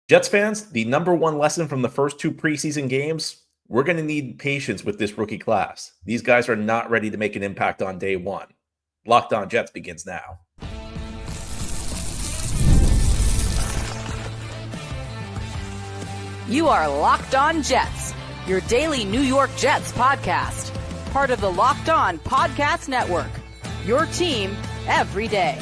Jets fans, the number one lesson from the first two preseason games, we're going to need patience with this rookie class. These guys are not ready to make an impact on day one. Locked On Jets begins now. You are Locked On Jets, your daily New York Jets podcast. Part of the Locked On Podcast Network, your team every day.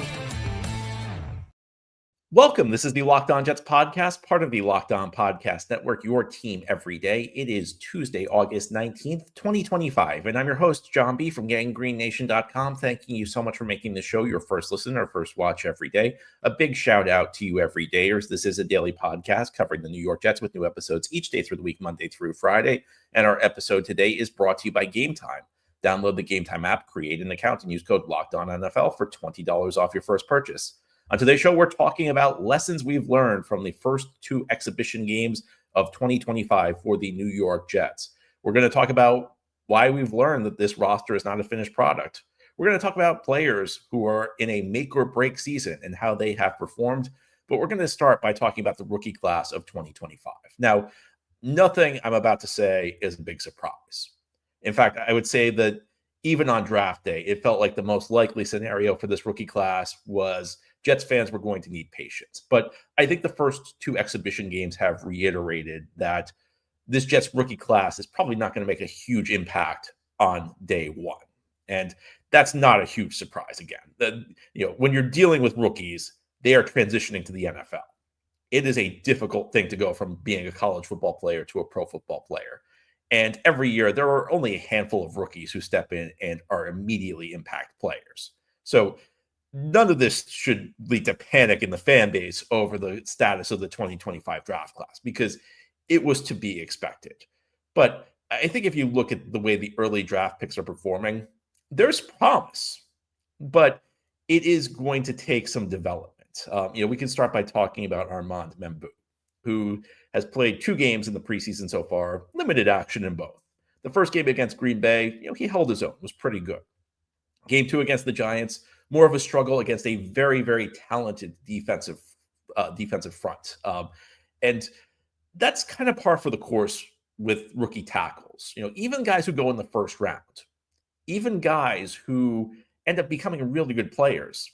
Welcome. This is the Locked On Jets podcast, part of the Locked On Podcast Network, your team every day. It is Tuesday, August 19th, 2025, and I'm your host, John B. from GangGreenNation.com. Thanking you so much for making the show your first listen or first watch every day. A big shout out to you everydayers. This is a daily podcast covering the New York Jets with new episodes each day through the week, Monday through Friday, and our episode today is brought to you by Gametime. Download the Gametime app, create an account, and use code LOCKEDONNFL for $20 off your first purchase. On today's show, we're talking about lessons we've learned from the first two exhibition games of 2025 for the New York Jets. We're going to talk about why we've learned that this roster is not a finished product. We're going to talk about players who are in a make or break season and how they have performed. But we're going to start by talking about the rookie class of 2025. Now, nothing I'm about to say is a big surprise. In fact, I would say that even on draft day, it felt like the most likely scenario for this rookie class was Jets fans were going to need patience. But I think the first two exhibition games have reiterated that this Jets rookie class is probably not going to make a huge impact on day one. And that's not a huge surprise again. When you're dealing with rookies, they are transitioning to the NFL. It is a difficult thing to go from being a college football player to a pro football player. And every year, there are only a handful of rookies who step in and are immediately impact players. So none of this should lead to panic in the fan base over the status of the 2025 draft class because it was to be expected. But I think if you look at the way the early draft picks are performing, there's promise, but it is going to take some development. We can start by talking about Armand Membou, who has played two games in the preseason so far, limited action in both. The first game against Green Bay, he held his own, was pretty good. Game two against the Giants, more of a struggle against a very, very talented defensive front. And that's kind of par for the course with rookie tackles. Even guys who go in the first round, even guys who end up becoming really good players,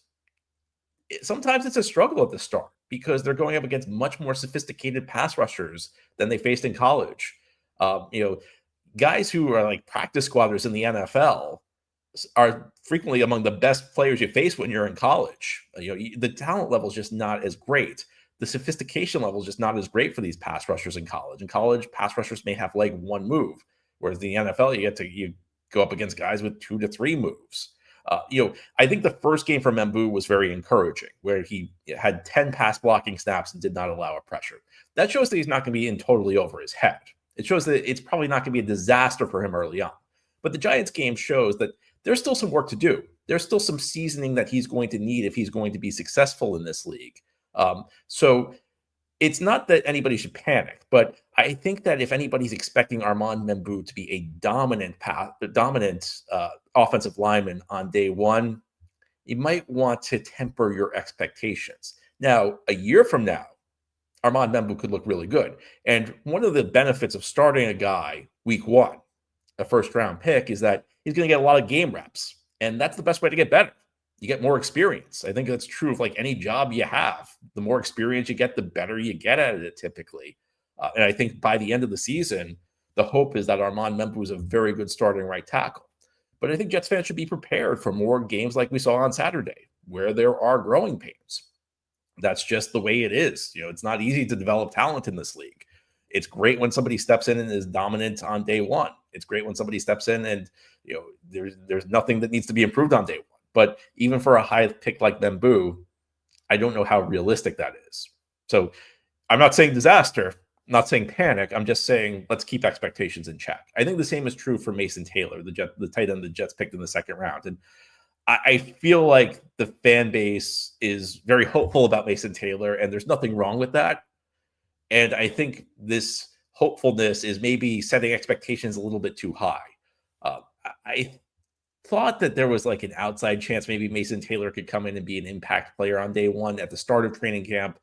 sometimes it's a struggle at the start because they're going up against much more sophisticated pass rushers than they faced in college. Guys who are like practice squatters in the NFL are frequently among the best players you face when you're in college. The talent level is just not as great. The sophistication level is just not as great for these pass rushers in college. In college, pass rushers may have like one move, whereas in the NFL, you go up against guys with 2 to 3 moves. I think the first game for Membou was very encouraging, where he had 10 pass blocking snaps and did not allow a pressure. That shows that he's not going to be in totally over his head. It shows that it's probably not going to be a disaster for him early on. But the Giants game shows that there's still some work to do. There's still some seasoning that he's going to need if he's going to be successful in this league. So it's not that anybody should panic, but I think that if anybody's expecting Armand Membou to be a dominant offensive lineman on day one, you might want to temper your expectations. Now, a year from now, Armand Membou could look really good. And one of the benefits of starting a guy week one, a first-round pick, is that he's going to get a lot of game reps. And that's the best way to get better. You get more experience. I think that's true of like any job you have. The more experience you get, the better you get at it typically. And I think by the end of the season, the hope is that Armand Membou is a very good starting right tackle. But I think Jets fans should be prepared for more games like we saw on Saturday, where there are growing pains. That's just the way it is. It's not easy to develop talent in this league. It's great when somebody steps in and is dominant on day one. It's great when somebody steps in and there's nothing that needs to be improved on day one. But even for a high pick like Membou, I don't know how realistic that is. So I'm not saying disaster, I'm not saying panic. I'm just saying let's keep expectations in check. I think the same is true for Mason Taylor, the tight end the Jets picked in the second round. And I feel like the fan base is very hopeful about Mason Taylor, and there's nothing wrong with that. And I think this hopefulness is maybe setting expectations a little bit too high. I thought that there was like an outside chance maybe Mason Taylor could come in and be an impact player on day one at the start of training camp.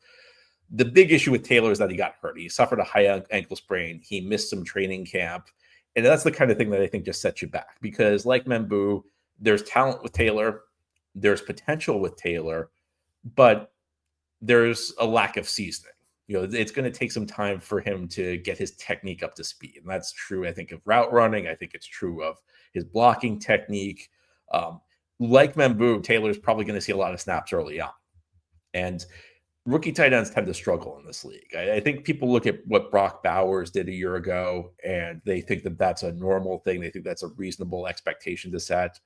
The big issue with Taylor is that he got hurt. He suffered a high ankle sprain. He missed some training camp. And that's the kind of thing that I think just sets you back, because like Membu, there's talent with Taylor. There's potential with Taylor, but there's a lack of seasoning. It's going to take some time for him to get his technique up to speed. And that's true, I think, of route running. I think it's true of his blocking technique. Like Membu, Taylor's probably going to see a lot of snaps early on. And rookie tight ends tend to struggle in this league. I think people look at what Brock Bowers did a year ago, and they think that that's a normal thing. They think that's a reasonable expectation to set.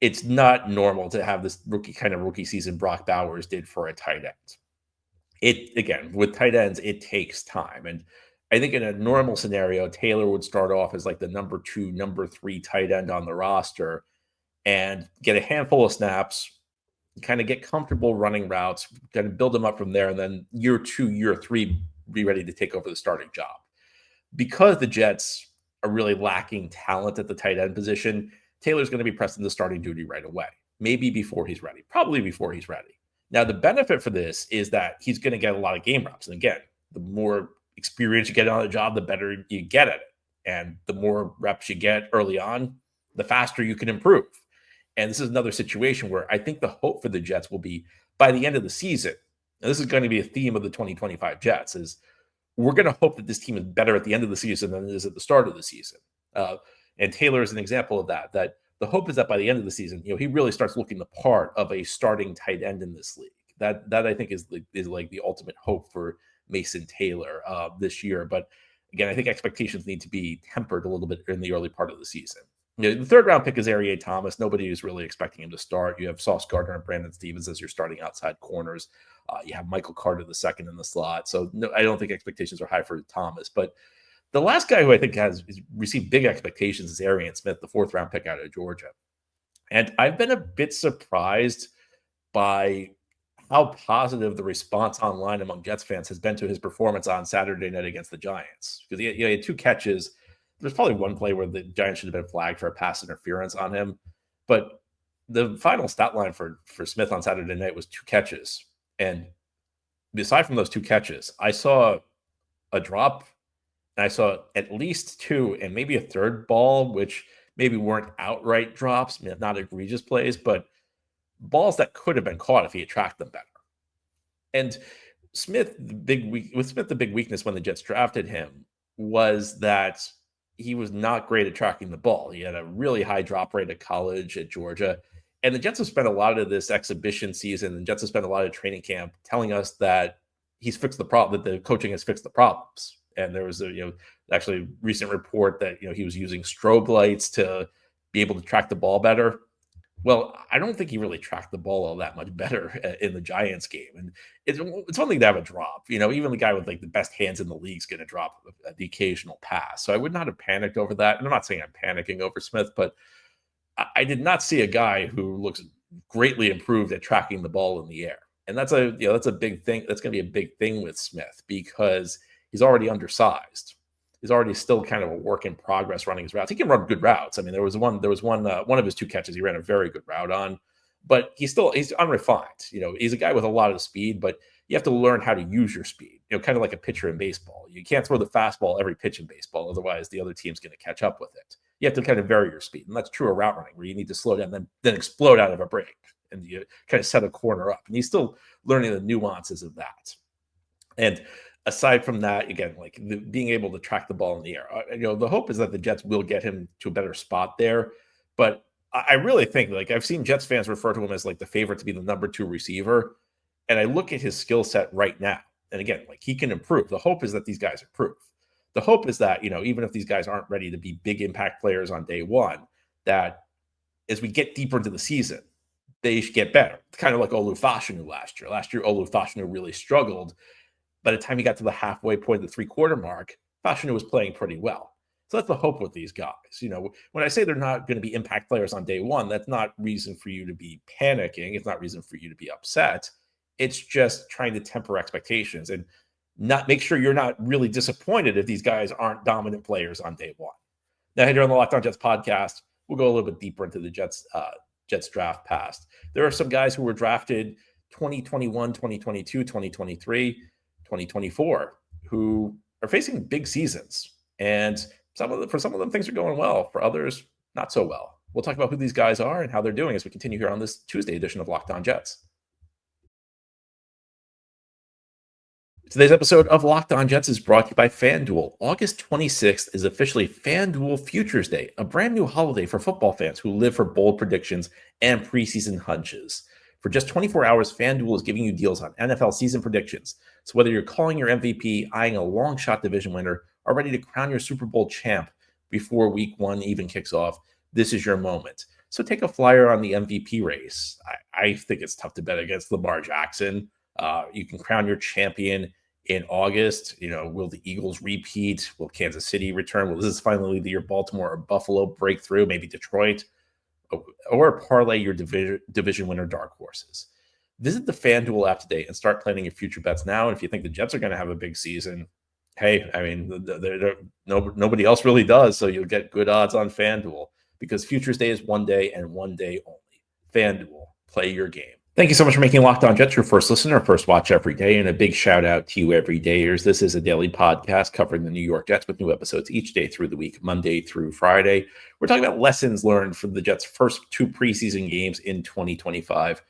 It's not normal to have this rookie season Brock Bowers did for a tight end. Again, with tight ends, it takes time. And I think in a normal scenario, Taylor would start off as like the number 2, number 3 tight end on the roster and get a handful of snaps, kind of get comfortable running routes, kind of build them up from there, and then year 2, year 3, be ready to take over the starting job. Because the Jets are really lacking talent at the tight end position, Taylor's going to be pressed into starting duty right away, maybe before he's ready, probably before he's ready. Now, the benefit for this is that he's going to get a lot of game reps. And again, the more experience you get on the job, the better you get at it. And the more reps you get early on, the faster you can improve. And this is another situation where I think the hope for the Jets will be by the end of the season. And this is going to be a theme of the 2025 Jets, is we're going to hope that this team is better at the end of the season than it is at the start of the season. And Taylor is an example of that the hope is that by the end of the season, he really starts looking the part of a starting tight end in this league. That I think is like the ultimate hope for Mason Taylor this year. But again, I think expectations need to be tempered a little bit in the early part of the season. The third round pick is Arie Thomas. Nobody is really expecting him to start. You have Sauce Gardner and Brandon Stevens as your starting outside corners. You have Michael Carter II in the slot. So no, I don't think expectations are high for Thomas. But the last guy who I think has received big expectations is Arian Smith, the 4th round pick out of Georgia. And I've been a bit surprised by how positive the response online among Jets fans has been to his performance on Saturday night against the Giants. Because he had 2 catches. There's probably one play where the Giants should have been flagged for a pass interference on him. But the final stat line for Smith on Saturday night was 2 catches. And aside from those 2 catches, I saw a drop, and I saw at least 2 and maybe a third ball, which maybe weren't outright drops, not egregious plays, but balls that could have been caught if he had tracked them better. And Smith, the big weakness when the Jets drafted him was that he was not great at tracking the ball. He had a really high drop rate at college at Georgia. And the Jets have spent a lot of this exhibition season, and Jets have spent a lot of training camp telling us that he's fixed the problem, that the coaching has fixed the problems. And there was a, actually recent report that, he was using strobe lights to be able to track the ball better. Well, I don't think he really tracked the ball all that much better in the Giants game. And it's one thing to have a drop. Even the guy with like the best hands in the league is going to drop the occasional pass. So I would not have panicked over that. And I'm not saying I'm panicking over Smith, but I did not see a guy who looks greatly improved at tracking the ball in the air. And that's a big thing. That's going to be a big thing with Smith because he's already undersized. He's already still kind of a work in progress running his routes. He can run good routes. I mean, there was one of his 2 catches he ran a very good route on, but he's unrefined. He's a guy with a lot of speed, but you have to learn how to use your speed, kind of like a pitcher in baseball. You can't throw the fastball every pitch in baseball. Otherwise the other team's going to catch up with it. You have to kind of vary your speed. And that's true of route running, where you need to slow down, then explode out of a break, and you kind of set a corner up. And he's still learning the nuances of that. And aside from that, again, like being able to track the ball in the air, the hope is that the Jets will get him to a better spot there. But I really think, like, I've seen Jets fans refer to him as like the favorite to be the number 2 receiver. And I look at his skill set right now. And again, like, he can improve. The hope is that these guys improve. The hope is that, even if these guys aren't ready to be big impact players on day one, that as we get deeper into the season, they should get better. Kind of like Olu Fashanu last year. Last year, Olu Fashanu really struggled. By the time he got to the halfway point, the 3-quarter mark, Fashanu was playing pretty well. So that's the hope with these guys. When I say they're not going to be impact players on day one, that's not reason for you to be panicking. It's not reason for you to be upset. It's just trying to temper expectations and not make sure you're not really disappointed if these guys aren't dominant players on day one. Now, here on the Locked On Jets podcast, we'll go a little bit deeper into the Jets draft past. There are some guys who were drafted 2021, 2022, 2023. 2024, who are facing big seasons. And for some of them, things are going well. For others, not so well. We'll talk about who these guys are and how they're doing as we continue here on this Tuesday edition of Locked On Jets. Today's episode of Locked On Jets is brought to you by FanDuel. August 26th is officially FanDuel Futures Day, a brand new holiday for football fans who live for bold predictions and preseason hunches. For just 24 hours, FanDuel is giving you deals on NFL season predictions. So whether you're calling your MVP, eyeing a long shot division winner, or ready to crown your Super Bowl champ before week one even kicks off, this is your moment. So take a flyer on the MVP race. I think it's tough to bet against Lamar Jackson. You can crown your champion in August. Will the Eagles repeat? Will Kansas City return? Will this finally be your Baltimore or Buffalo breakthrough? Maybe Detroit? Or parlay your division winner dark horses. Visit the FanDuel app today and start planning your future bets now. And if you think the Jets are going to have a big season, hey, I mean, nobody else really does. So you'll get good odds on FanDuel because Futures Day is one day and one day only. FanDuel, play your game. Thank you so much for making Locked On Jets your first listener, first watch every day, and a big shout out to you everydayers. This is a daily podcast covering the New York Jets with new episodes each day through the week, Monday through Friday. We're talking about lessons learned from the Jets' first two preseason games in 2025.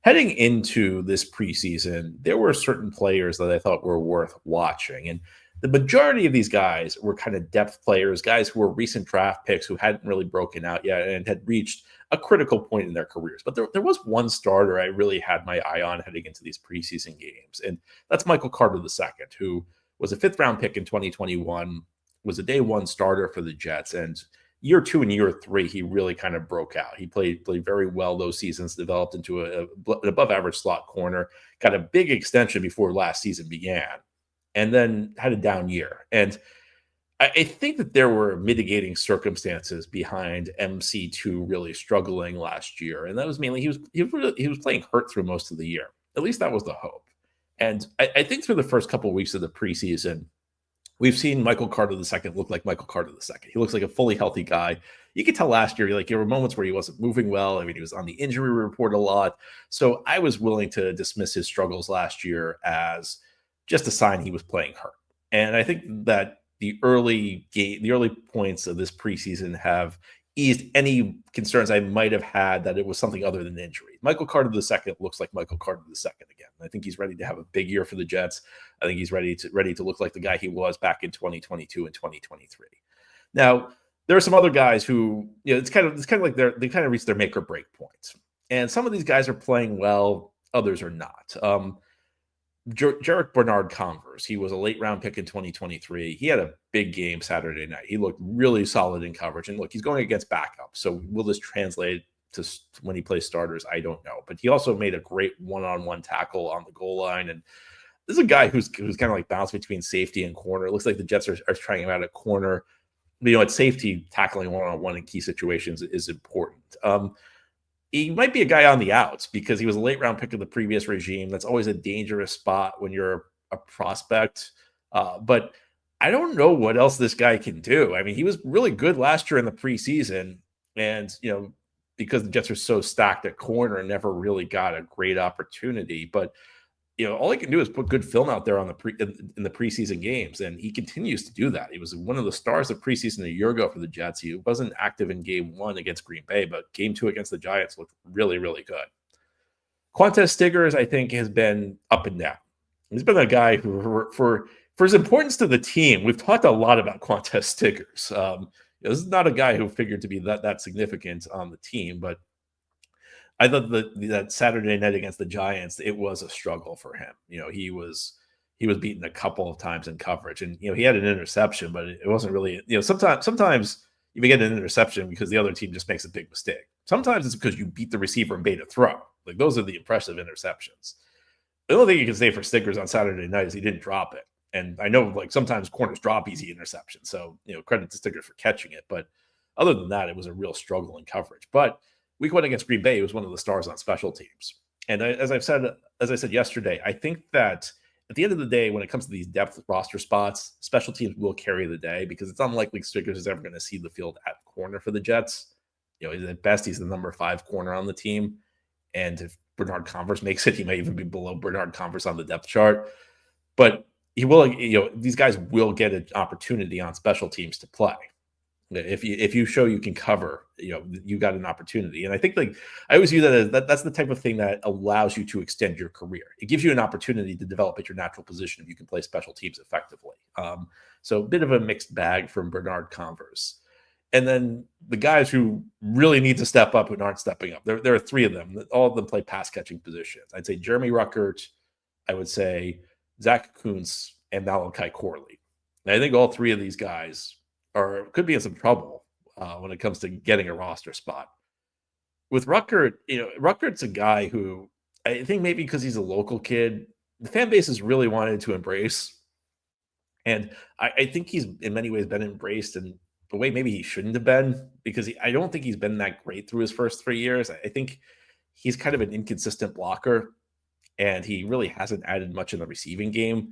Heading into this preseason, there were certain players that I thought were worth watching, and the majority of these guys were kind of depth players, guys who were recent draft picks who hadn't really broken out yet and had reached a critical point in their careers. But there was one starter I really had my eye on heading into these preseason games, and that's Michael Carter II, who was a fifth-round pick in 2021, was a day one starter for the Jets, and year two and year three, he really kind of broke out. He played very well those seasons, developed into an above-average slot corner, got a big extension before last season began, and then had a down year. And I think that there were mitigating circumstances behind MC2 really struggling last year, and that was mainly he was playing hurt through most of the year. At least that was the hope. And I think through the first couple of weeks of the preseason, we've seen Michael Carter II look like Michael Carter II. He looks like a fully healthy guy. You could tell last year, there were moments where he wasn't moving well. I mean, he was on the injury report a lot. So I was willing to dismiss his struggles last year as just a sign he was playing hurt. And I think that the early points of this preseason have eased any concerns I might have had that it was something other than injury. Michael Carter II looks like Michael Carter II again. I think he's ready to have a big year for the Jets. I think he's ready to look like the guy he was back in 2022 and 2023. Now, there are some other guys who, it's kind of like they kind of reached their make or break points. And some of these guys are playing well, others are not. Jarek Bernard-Converse, he was a late round pick in 2023. He had a big game Saturday night. He looked really solid in coverage. And look, he's going against backups. So will this translate to when he plays starters? I don't know. But he also made a great one-on-one tackle on the goal line. And this is a guy who's kind of like bounced between safety and corner. It looks like the Jets are trying him out at corner. At safety, tackling one-on-one in key situations is important. He might be a guy on the outs because he was a late round pick of the previous regime. That's always a dangerous spot when you're a prospect. But I don't know what else this guy can do. I mean, he was really good last year in the preseason. And, because the Jets are so stacked at corner, never really got a great opportunity. But, all he can do is put good film out there in the preseason games. And he continues to do that. He was one of the stars of preseason a year ago for the Jets. He wasn't active in game one against Green Bay, but game two against the Giants looked really, really good. Quantez Stiggers, I think, has been up and down. He's been a guy who, for his importance to the team, we've talked a lot about Quantez Stiggers. This is not a guy who figured to be that significant on the team, but I thought that Saturday night against the Giants, it was a struggle for him. He was beaten a couple of times in coverage, and he had an interception, but it wasn't really. Sometimes you may get an interception because the other team just makes a big mistake. Sometimes it's because you beat the receiver and made a throw. Like those are the impressive interceptions. The only thing you can say for Stiggers on Saturday night is he didn't drop it. And I know sometimes corners drop easy interceptions, so credit to Stiggers for catching it. But other than that, it was a real struggle in coverage. But week one against Green Bay, he was one of the stars on special teams. And as I said yesterday, I think that at the end of the day, when it comes to these depth roster spots, special teams will carry the day because it's unlikely Stiggers is ever going to see the field at corner for the Jets. At best, he's the number 5 corner on the team. And if Bernard-Converse makes it, he may even be below Bernard-Converse on the depth chart. but he will, these guys will get an opportunity on special teams to play. If you show you can cover, you got an opportunity. And I think I always view that as that's the type of thing that allows you to extend your career. It gives you an opportunity to develop at your natural position if you can play special teams effectively. So a bit of a mixed bag from Bernard Converse. And then the guys who really need to step up and aren't stepping up, there are three of them. All of them play pass catching positions. I'd say Jeremy Ruckert, I would say Zach Kuntz, and Malachi Corley. And I think all three of these guys could be in some trouble when it comes to getting a roster spot. With Ruckert, Ruckert's a guy who I think maybe because he's a local kid, the fan base has really wanted to embrace. And I think he's in many ways been embraced in the way maybe he shouldn't have been, because I don't think he's been that great through his first 3 years. I think he's kind of an inconsistent blocker, and he really hasn't added much in the receiving game.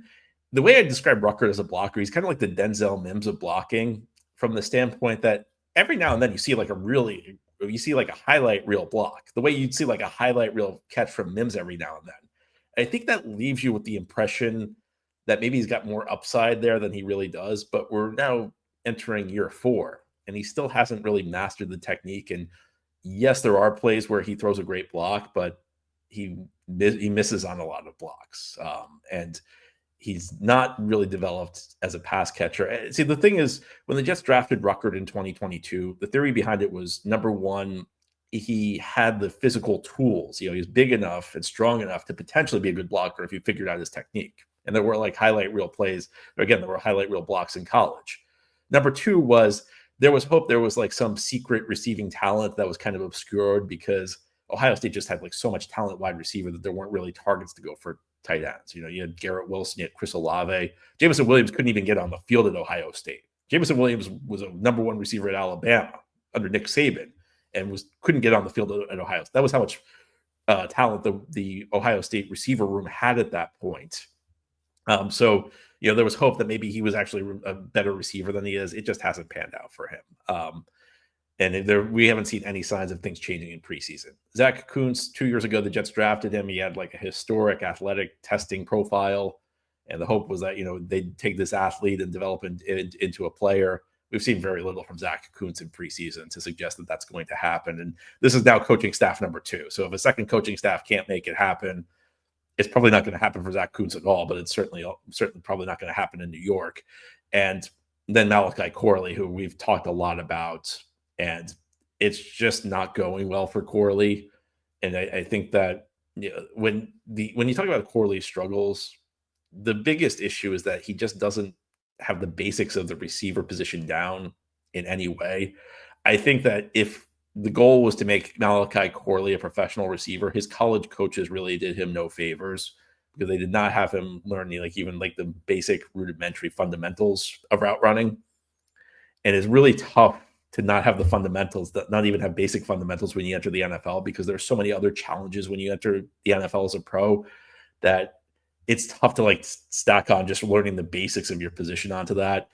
The way I describe Ruckert as a blocker, he's kind of like the Denzel Mims of blocking, from the standpoint that every now and then you see like a highlight reel block, the way you'd see like a highlight reel catch from Mims every now and then. I think that leaves you with the impression that maybe he's got more upside there than he really does, but we're now entering year 4 and he still hasn't really mastered the technique. And yes, there are plays where he throws a great block, but he misses on a lot of blocks. And he's not really developed as a pass catcher. See, the thing is, when the Jets drafted Ruckert in 2022, the theory behind it was, number one, he had the physical tools. He was big enough and strong enough to potentially be a good blocker if you figured out his technique. And there were like highlight reel plays. Again, there were highlight reel blocks in college. Number two was, there was hope there was like some secret receiving talent that was kind of obscured because Ohio State just had like so much talent wide receiver that there weren't really targets to go for tight ends. You had Garrett Wilson, you had Chris Olave. Jameson Williams couldn't even get on the field at Ohio State. Jameson Williams was a number one receiver at Alabama under Nick Saban and couldn't get on the field at Ohio State. That was how much talent the Ohio State receiver room had at that point. So there was hope that maybe he was actually a better receiver than he is. It just hasn't panned out for him. And we haven't seen any signs of things changing in preseason. Zach Kuntz, 2 years ago, the Jets drafted him. He had like a historic athletic testing profile. And the hope was that, they'd take this athlete and develop into a player. We've seen very little from Zach Kuntz in preseason to suggest that that's going to happen. And this is now coaching staff number 2. So if a second coaching staff can't make it happen, it's probably not going to happen for Zach Kuntz at all, but it's certainly probably not going to happen in New York. And then Malachi Corley, who we've talked a lot about, and it's just not going well for Corley. And I think that when you talk about Corley's struggles, the biggest issue is that he just doesn't have the basics of the receiver position down in any way. I think that if the goal was to make Malachi Corley a professional receiver, his college coaches really did him no favors, because they did not have him learn even the basic rudimentary fundamentals of route running. And it's really tough to not have the fundamentals, that not even have basic fundamentals when you enter the NFL, because there's so many other challenges when you enter the NFL as a pro that it's tough to stack on just learning the basics of your position onto that.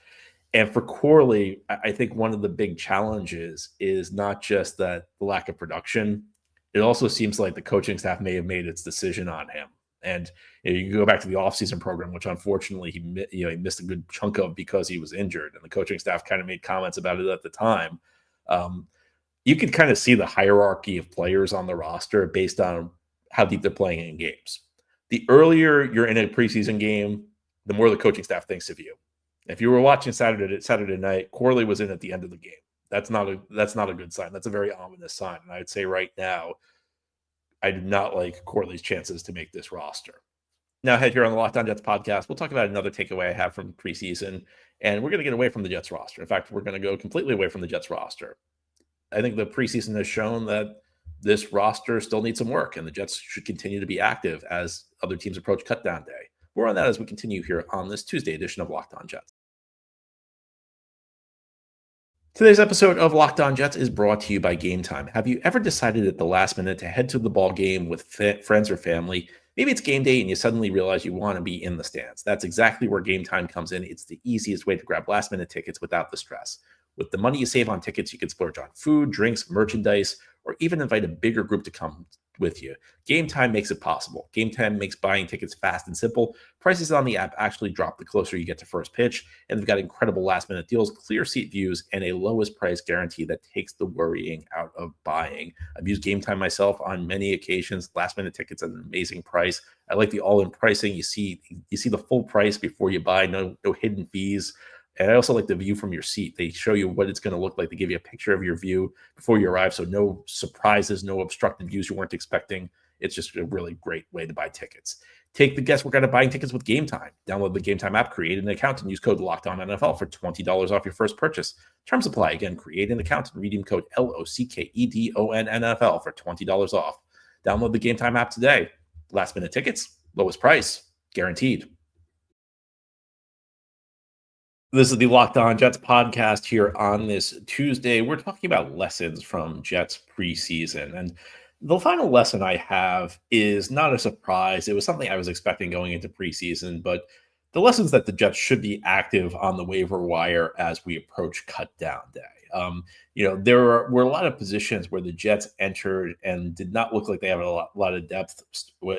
And for Corley, I think one of the big challenges is not just that the lack of production. It also seems like the coaching staff may have made its decision on him. And you go back to the offseason program, which unfortunately he missed a good chunk of because he was injured, and the coaching staff kind of made comments about it at the time. You can kind of see the hierarchy of players on the roster based on how deep they're playing in games. The earlier you're in a preseason game, the more the coaching staff thinks of you. If you were watching Saturday night, Corley was in at the end of the game. That's not a good sign. That's a very ominous sign. And I'd say right now, I do not like Corley's chances to make this roster. Now, ahead here on the Locked On Jets podcast, we'll talk about another takeaway I have from preseason, and we're going to get away from the Jets roster. In fact, we're going to go completely away from the Jets roster. I think the preseason has shown that this roster still needs some work, and the Jets should continue to be active as other teams approach cutdown day. More on that as we continue here on this Tuesday edition of Locked On Jets. Today's episode of Locked On Jets is brought to you by Gametime. Have you ever decided at the last minute to head to the ball game with friends or family? Maybe it's game day and you suddenly realize you want to be in the stands. That's exactly where Gametime comes in. It's the easiest way to grab last minute tickets without the stress. With the money you save on tickets, you can splurge on food, drinks, merchandise, or even invite a bigger group to come with you. Gametime makes it possible. Gametime makes buying tickets fast and simple. Prices on the app actually drop the closer you get to first pitch, and they've got incredible last-minute deals, clear seat views, and a lowest price guarantee that takes the worrying out of buying. I've used Gametime myself on many occasions. Last-minute tickets at an amazing price. I like the all-in pricing. You see the full price before you buy. No hidden fees. And I also like the view from your seat. They show you what it's going to look like. They give you a picture of your view before you arrive. So no surprises, no obstructed views you weren't expecting. It's just a really great way to buy tickets. Take the guesswork out of buying tickets with Gametime. Download the Gametime app, create an account, and use code LOCKEDONNFL for $20 off your first purchase. Terms apply. Again, create an account and redeem code LOCKEDONNFL for $20 off. Download the Gametime app today. Last minute tickets, lowest price, guaranteed. This is the Locked On Jets podcast here on this Tuesday. We're talking about lessons from Jets preseason. And the final lesson I have is not a surprise. It was something I was expecting going into preseason, but the lessons that the Jets should be active on the waiver wire as we approach cut down day. There were a lot of positions where the Jets entered and did not look like they have a lot of depth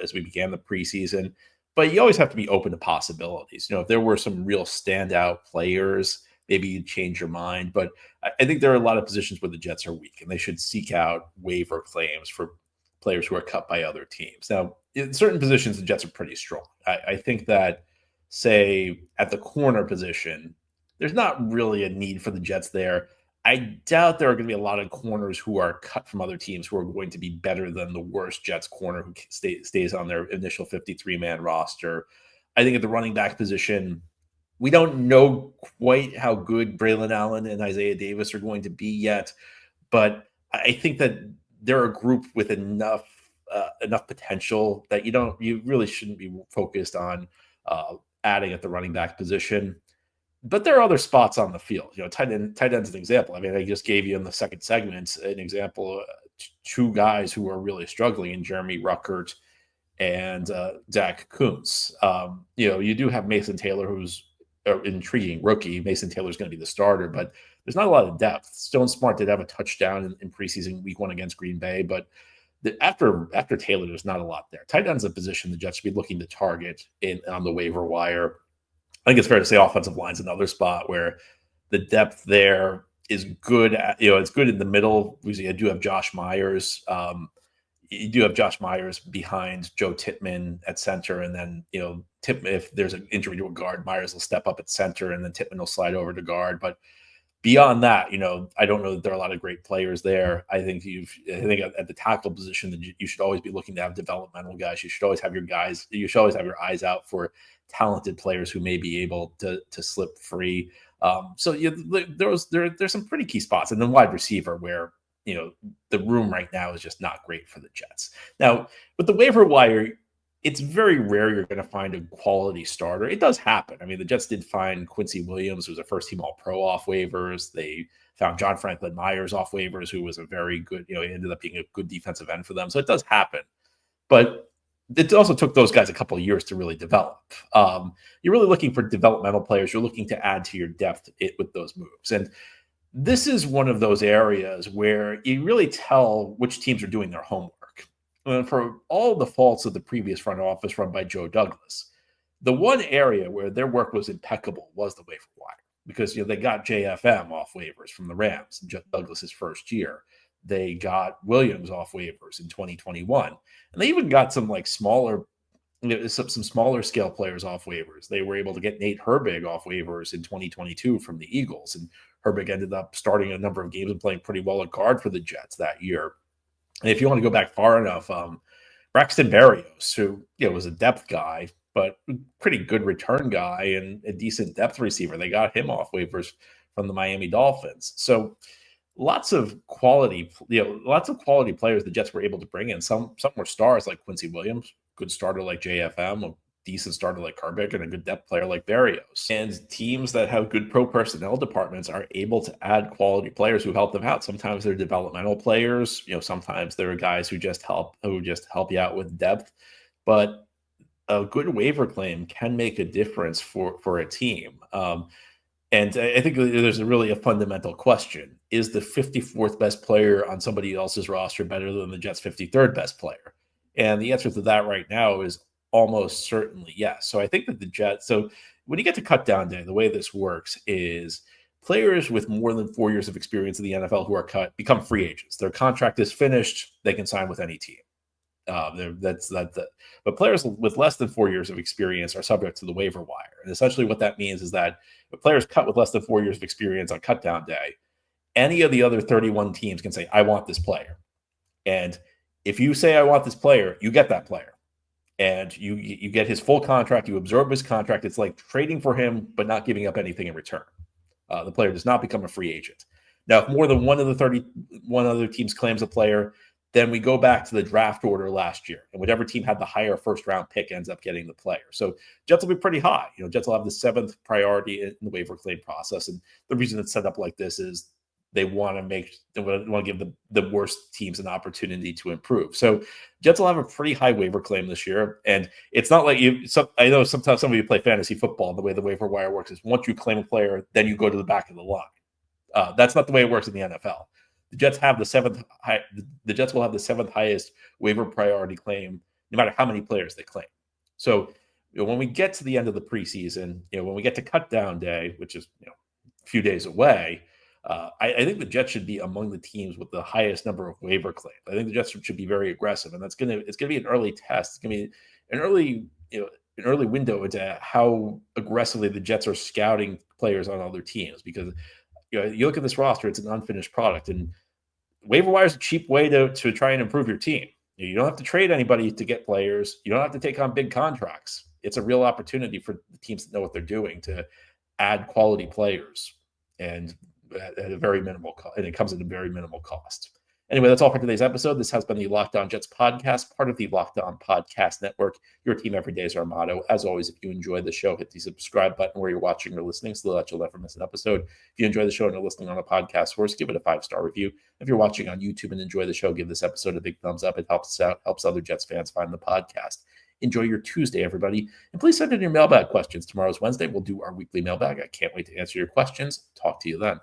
as we began the preseason. But you always have to be open to possibilities. If there were some real standout players, maybe you'd change your mind. But I think there are a lot of positions where the Jets are weak, and they should seek out waiver claims for players who are cut by other teams. Now, in certain positions, the Jets are pretty strong. I think that, say, at the corner position, there's not really a need for the Jets there. I doubt there are going to be a lot of corners who are cut from other teams who are going to be better than the worst Jets corner who stays on their initial 53-man roster. I think at the running back position, we don't know quite how good Braylon Allen and Isaiah Davis are going to be yet, but I think that they're a group with enough potential that you really shouldn't be focused on adding at the running back position. But there are other spots on the field. Tight end's an example. I mean, I just gave you in the second segment an example of two guys who are really struggling in Jeremy Ruckert and Zach Kuntz. You do have Mason Taylor, who's an intriguing rookie. Mason Taylor's going to be the starter, but there's not a lot of depth. Stone Smart did have a touchdown in preseason week 1 against Green Bay, but after Taylor, there's not a lot there. Tight end's a position the Jets should be looking to target on the waiver wire. I think it's fair to say offensive line's another spot where the depth there is good. It's good in the middle because you do have Josh Myers. You do have Josh Myers behind Joe Tippmann at center, and then Tippmann, if there's an injury to a guard, Myers will step up at center, and then Tippmann will slide over to guard. But beyond that, I don't know that there are a lot of great players there. I think at the tackle position, you should always be looking to have developmental guys. You should always have your guys. You should always have your eyes out for talented players who may be able to slip free. There's some pretty key spots, and then wide receiver where the room right now is just not great for the Jets. Now with the waiver wire, it's very rare you're going to find a quality starter. It does happen. I mean, the Jets did find Quincy Williams, who was a first-team All-Pro off waivers. They found John Franklin Myers off waivers, who was a very good, he ended up being a good defensive end for them. So it does happen. But it also took those guys a couple of years to really develop. You're really looking for developmental players. You're looking to add to your depth with those moves. And this is one of those areas where you really tell which teams are doing their homework. And for all the faults of the previous front office run by Joe Douglas, the one area where their work was impeccable was the waiver wire, because they got JFM off waivers from the Rams in Joe Douglas's first year. They got Williams off waivers in 2021, and they even got some smaller, some smaller scale players off waivers. They were able to get Nate Herbig off waivers in 2022 from the Eagles, and Herbig ended up starting a number of games and playing pretty well at guard for the Jets that year. And if you want to go back far enough, Braxton Berrios, who was a depth guy, but pretty good return guy and a decent depth receiver, they got him off waivers from the Miami Dolphins. So lots of quality players the Jets were able to bring in. Some were stars like Quincy Williams, good starter like JFM, a decent starter like Herbig, and a good depth player like Berrios. And teams that have good pro personnel departments are able to add quality players who help them out. Sometimes they're developmental players, sometimes they're guys who just help you out with depth. But a good waiver claim can make a difference for a team. And I think there's really a fundamental question. is the 54th best player on somebody else's roster better than the Jets' 53rd best player? And the answer to that right now is almost certainly yes. So I think that the Jets, so when you get to cut down day, the way this works is players with more than 4 years of experience in the NFL who are cut become free agents. Their contract is finished. They can sign with any team. But players with less than 4 years of experience are subject to the waiver wire. And essentially what that means is that if players cut with less than 4 years of experience on cut down day, any of the other 31 teams can say, I want this player. And if you say, I want this player, you get that player. And you get his full contract. You absorb his contract. It's like trading for him, but not giving up anything in return. The player does not become a free agent. Now, if more than one of the 31 other teams claims a player, then we go back to the draft order last year. And whatever team had the higher first-round pick ends up getting the player. So Jets will be pretty high. Jets will have the 7th priority in the waiver claim process. And the reason it's set up like this is they want to give the worst teams an opportunity to improve. So Jets will have a pretty high waiver claim this year. And it's not like I know sometimes some of you play fantasy football, and the way the waiver wire works is once you claim a player, then you go to the back of the line. That's not the way it works in the NFL. The Jets have the Jets will have the 7th highest waiver priority claim, no matter how many players they claim. So when we get to the end of the preseason, when we get to cut down day, which is a few days away, I think the Jets should be among the teams with the highest number of waiver claims. I think the Jets should be very aggressive, and it's going to be an early test. It's going to be an early window into how aggressively the Jets are scouting players on other teams, because you look at this roster, it's an unfinished product, and waiver wire is a cheap way to try and improve your team. You don't have to trade anybody to get players. You don't have to take on big contracts. It's a real opportunity for the teams that know what they're doing to add quality players, and at a very minimal cost, and it comes at a very minimal cost. Anyway, that's all for today's episode. This has been the Locked On Jets podcast, part of the Locked On Podcast Network. Your team every day is our motto. As always, if you enjoy the show, hit the subscribe button where you're watching or listening so that you'll never miss an episode. If you enjoy the show and are listening on a podcast source, give it a 5-star review. If you're watching on YouTube and enjoy the show, give this episode a big thumbs up. It helps us out, helps other Jets fans find the podcast. Enjoy your Tuesday, everybody. And please send in your mailbag questions. Tomorrow's Wednesday. We'll do our weekly mailbag. I can't wait to answer your questions. Talk to you then.